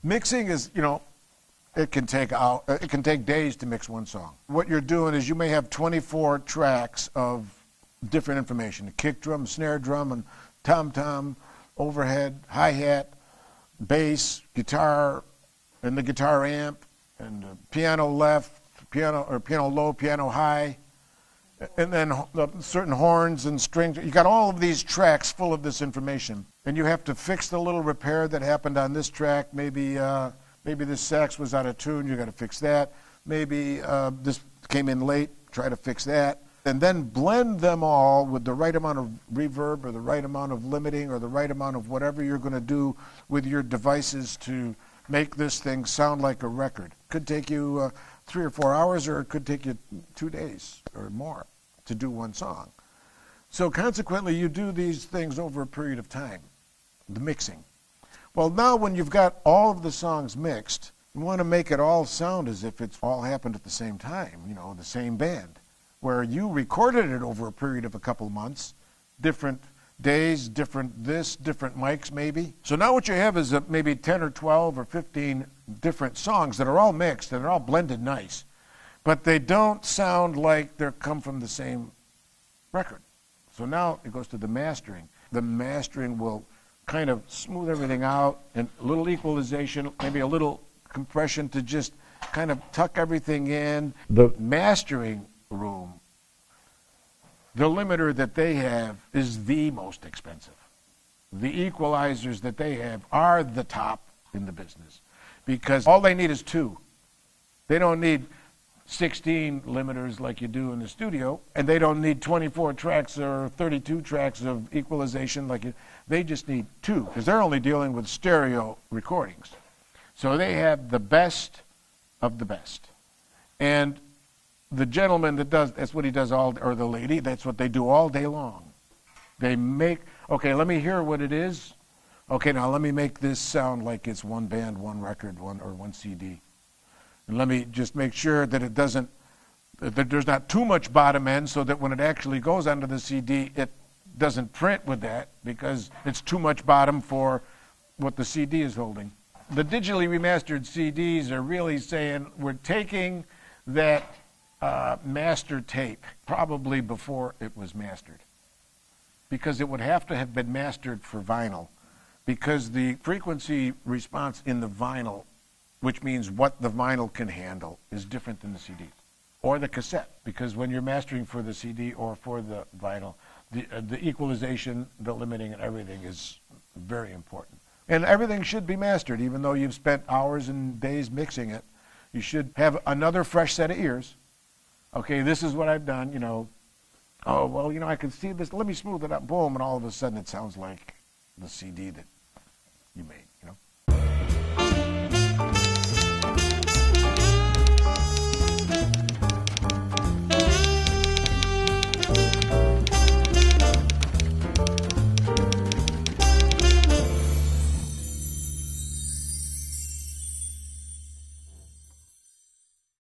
Mixing is, it can take days to mix one song. What you're doing is you may have 24 tracks of different information: a kick drum, snare drum, and tom-tom, overhead, hi-hat, bass, guitar, and the guitar amp, and piano left, piano low, piano high, and then certain horns and strings. You got all of these tracks full of this information, and you have to fix the little repair that happened on this track. Maybe this sax was out of tune. You got to fix that. Maybe this came in late. Try to fix that, and then blend them all with the right amount of reverb or the right amount of limiting or the right amount of whatever you're going to do with your devices to make this thing sound like a record. Could take you 3 or 4 hours, or it could take you 2 days or more to do one song. So consequently, you do these things over a period of time, the mixing. Well, now when you've got all of the songs mixed, you want to make it all sound as if it's all happened at the same time, the same band, where you recorded it over a period of a couple of months, different days, different mics maybe. So now what you have is maybe 10 or 12 or 15 different songs that are all mixed and they're all blended nice, but they don't sound like they're come from the same record. So now it goes to the mastering. The mastering will kind of smooth everything out, and a little equalization, maybe a little compression to just kind of tuck everything in. The mastering room, the limiter that they have is the most expensive. The equalizers that they have are the top in the business, because all they need is 2. They don't need 16 limiters like you do in the studio, and they don't need 24 tracks or 32 tracks of equalization they just need 2, because they're only dealing with stereo recordings. So they have the best of the best. And the gentleman that's what he does or the lady, that's what they do all day long. They make, okay, let me hear what it is. Okay, now let me make this sound like it's one band, one record, one CD. And let me just make sure that that there's not too much bottom end, so that when it actually goes onto the CD, it doesn't print with that, because it's too much bottom for what the CD is holding. The digitally remastered CDs are really saying we're taking that master tape probably before it was mastered, because it would have to have been mastered for vinyl, because the frequency response in the vinyl, which means what the vinyl can handle, is different than the CD or the cassette, because when you're mastering for the CD or for the vinyl, the equalization, the limiting, and everything is very important. And everything should be mastered, even though you've spent hours and days mixing it. You should have another fresh set of ears. Okay, this is what I've done, Oh, well, I can see this. Let me smooth it up. Boom, and all of a sudden it sounds like the CD that you made,